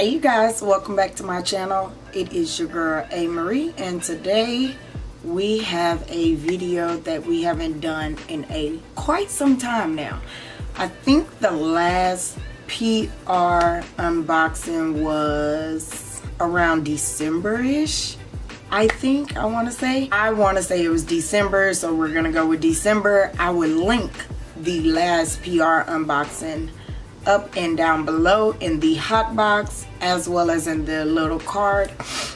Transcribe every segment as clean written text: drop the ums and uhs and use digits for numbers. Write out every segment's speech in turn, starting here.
Hey you guys, welcome back to my channel. It is your girl A.MaRee, and today we have a video that we haven't done in quite some time now. I think the last PR unboxing was around December-ish. I want to say it was December, so we're gonna go with December. I will link the last PR unboxing up and down below in the hot box as well as in the little card.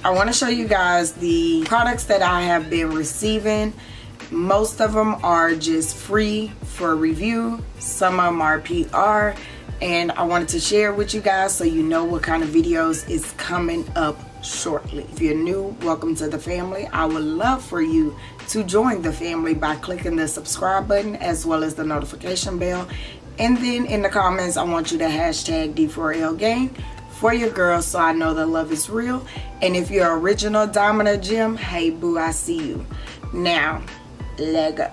I want to show you guys the products that I have been receiving. Most of them are just free for review, some of them are PR, and I wanted to share with you guys so you know what kind of videos is coming up shortly. If you're new, welcome to the family. I would love for you to join the family by clicking the subscribe button as well as the notification bell. And then in the comments, I want you to hashtag D4L gang for your girls so I know the love is real. And if you're original diamond or gem, hey boo, I see you. Now, leg up.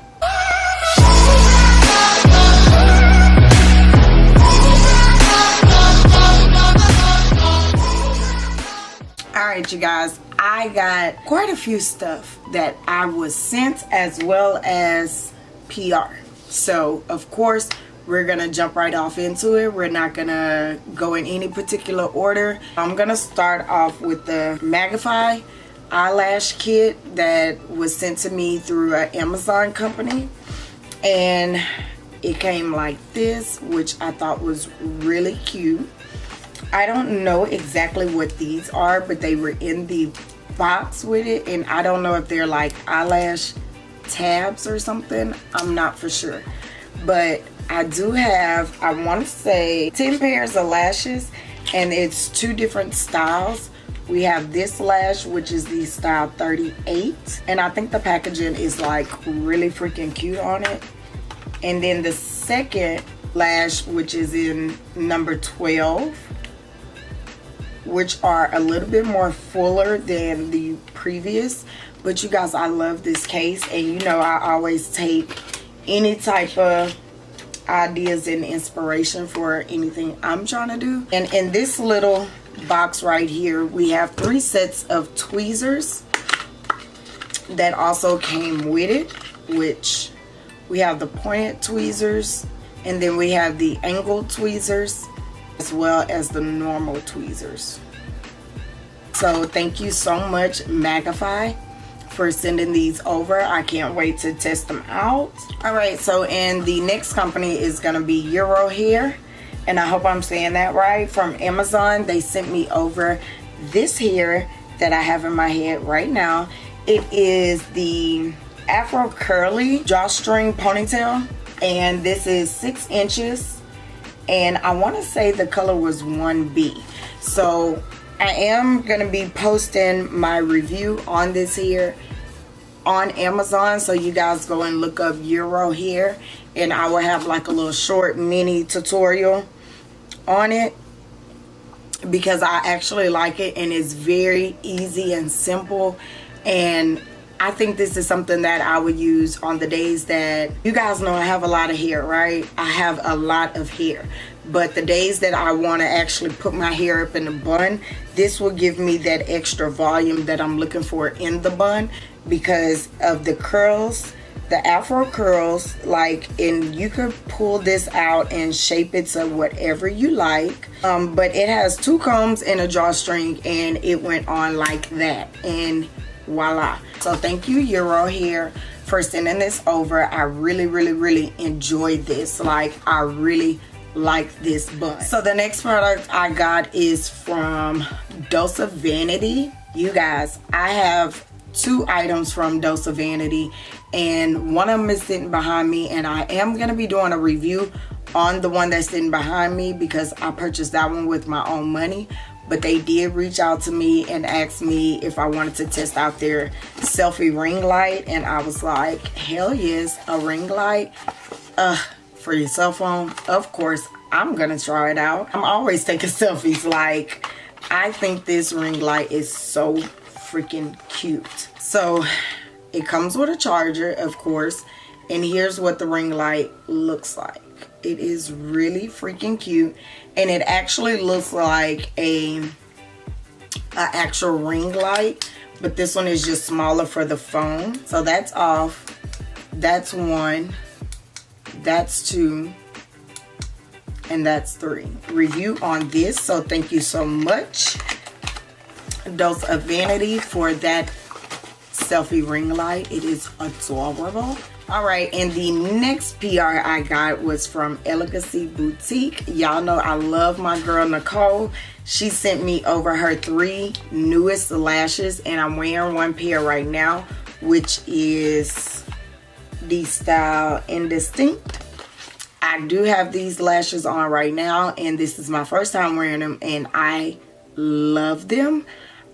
Alright you guys, I got quite a few stuff that I was sent as well as PR. So of course, we're gonna jump right off into it. We're not gonna go in any particular order. I'm gonna start off with the Magnify eyelash kit that was sent to me through an Amazon company, and it came like this, which I thought was really cute. I don't know exactly what these are, but they were in the box with it, and I don't know if they're like eyelash tabs or something. I'm not for sure, but I do have, I want to say 10 pairs of lashes, and it's two different styles. We have this lash, which is the style 38, and I think the packaging is like really freaking cute on it. And then the second lash, which is in number 12, which are a little bit more fuller than the previous. But you guys, I love this case, and you know I always take any type of ideas and inspiration for anything I'm trying to do. And in this little box right here, we have 3 sets of tweezers that also came with it, which we have the pointed tweezers, and then we have the angled tweezers as well as the normal tweezers. So thank you so much, Magnify, for sending these over. I can't wait to test them out. Alright, so and the next company is gonna be Euro Hair, and I hope I'm saying that right, from Amazon. They sent me over this hair that I have in my head right now. It is the Afro Curly Drawstring Ponytail, and this is 6 inches, and I want to say the color was 1B. So I am going to be posting my review on this hair on Amazon, so you guys go and look up Euro Hair, and I will have like a little short mini tutorial on it because I actually like it, and it's very easy and simple. And I think this is something that I would use on the days that, you guys know I have a lot of hair, right? I have a lot of hair, but the days that I want to actually put my hair up in a bun, this will give me that extra volume that I'm looking for in the bun because of the curls, the Afro curls. Like, and you could pull this out and shape it to whatever you like, but it has 2 combs and a drawstring, and it went on like that, and voila. So thank you, Euro Hair, for sending this over. I really enjoyed this. Like, I really like this bun. So the next product I got is from Dose of Vanity. You guys, I have 2 items from Dose of Vanity, and one of them is sitting behind me, and I am going to be doing a review on the one that's sitting behind me because I purchased that one with my own money. But they did reach out to me and ask me if I wanted to test out their selfie ring light, and I was like, hell yes, a ring light for your cell phone. Of course, I'm gonna try it out. I'm always taking selfies. Like, I think this ring light is so freaking cute. So it comes with a charger, of course, and here's what the ring light looks like. It is really freaking cute, and it actually looks like a an actual ring light, but this one is just smaller for the phone. So that's off. That's 1. That's 2. And that's 3. Review on this. So thank you so much, Dose of Vanity, for that selfie ring light. It is adorable. Alright, and the next PR I got was from Elegancy Boutique. Y'all know I love my girl Nicole. She sent me over her 3 newest lashes, and I'm wearing one pair right now, which is the style Indistinct. I do have these lashes on right now, and this is my first time wearing them, and I love them.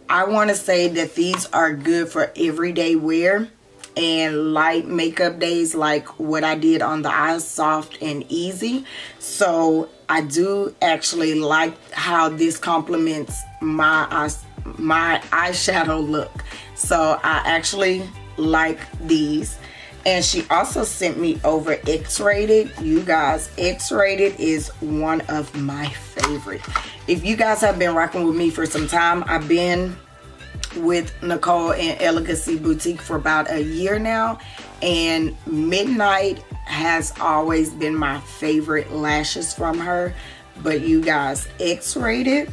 I want to say that these are good for everyday wear and light makeup days, like what I did on the eyes, soft and easy. So I do actually like how this complements my eyeshadow look. So I actually like these. And she also sent me over X-Rated. You guys, X-Rated is one of my favorite. If you guys have been rocking with me for some time, I've been with Nicole and Elegancy Boutique for about a year now, and Midnight has always been my favorite lashes from her. But you guys, X-Rated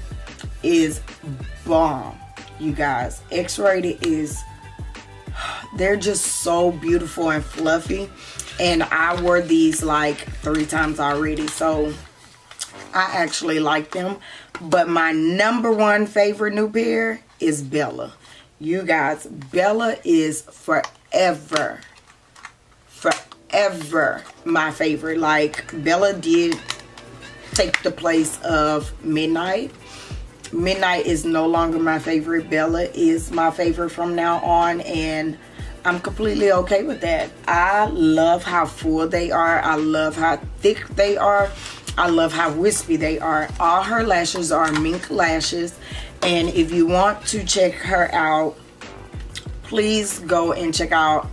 is bomb. You guys, X-Rated is, they're just so beautiful and fluffy, and I wore these like 3 times already, so I actually like them. But my number 1 favorite new pair is Bella. You guys, Bella is forever my favorite. Like, Bella did take the place of Midnight. Midnight is no longer my favorite. Bella is my favorite from now on, and I'm completely okay with that. I love how full they are. I love how thick they are. I love how wispy they are. All her lashes are mink lashes. And if you want to check her out, please go and check out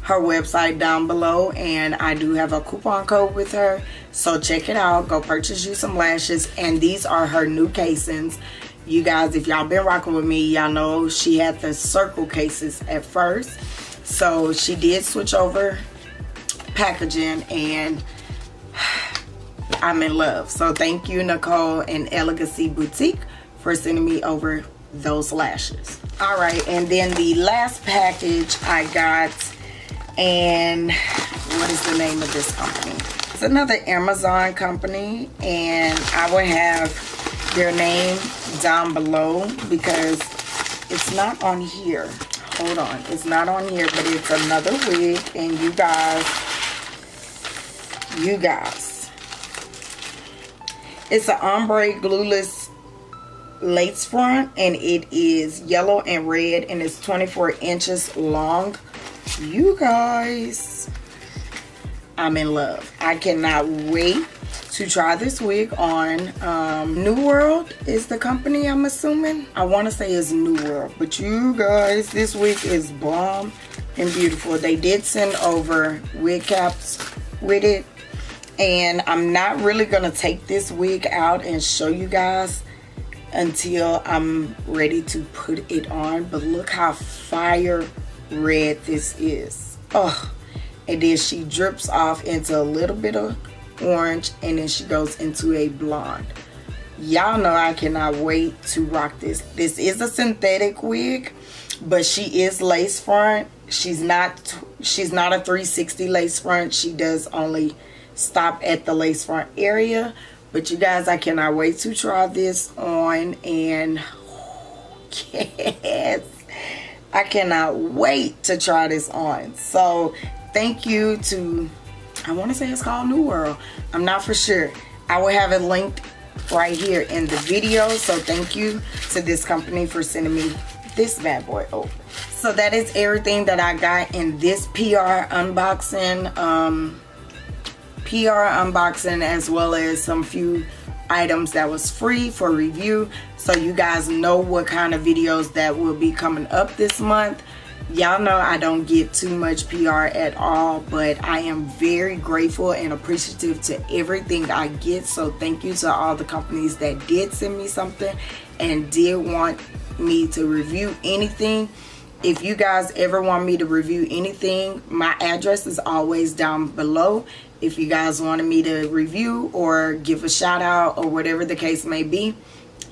her website down below. And I do have a coupon code with her. So check it out. Go purchase you some lashes. And these are her new casings. You guys, if y'all been rocking with me, y'all know she had the circle cases at first. So she did switch over packaging, and I'm in love. So thank you, Nicole and Elegancy Boutique, for sending me over those lashes. All right, and then the last package I got, and what is the name of this company? It's another Amazon company, and I will have their name down below because it's not on here. Hold on, it's not on here, but it's another wig. And you guys, it's an ombre glueless lace front, and it is yellow and red, and it's 24 inches long. You guys, I'm in love. I cannot wait to try this wig on. New World is the company, I'm assuming. I want to say it's New World, but you guys, this wig is bomb and beautiful. They did send over wig caps with it, and I'm not really gonna take this wig out and show you guys until I'm ready to put it on. But look how fire red this is. Oh, and then she drips off into a little bit of orange, and then she goes into a blonde. Y'all know I cannot wait to rock this. This is a synthetic wig, but she is lace front. She's not a 360 lace front. She does only stop at the lace front area. But you guys, I cannot wait to try this on, and yes, I cannot wait to try this on. So thank you to, I want to say it's called New World. I'm not for sure. I will have it linked right here in the video. So thank you to this company for sending me this bad boy over. So that is everything that I got in this PR unboxing. As well as some few items that was free for review. So you guys know what kind of videos that will be coming up this month. Y'all know I don't get too much PR at all, but I am very grateful and appreciative to everything I get. So thank you to all the companies that did send me something and did want me to review anything, if you guys ever want me to review anything, my address is always down below. If you guys wanted me to review or give a shout out or whatever the case may be,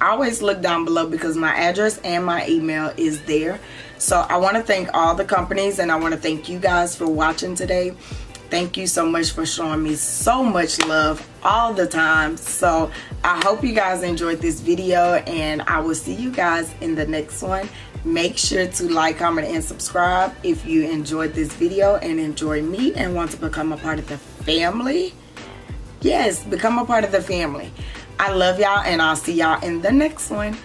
always look down below because my address and my email is there. So I want to thank all the companies, and I want to thank you guys for watching today. Thank you so much for showing me so much love all the time. So I hope you guys enjoyed this video, and I will see you guys in the next one. Make sure to like, comment, and subscribe if you enjoyed this video and enjoy me and want to become a part of the family. Yes, become a part of the family. I love y'all, and I'll see y'all in the next one.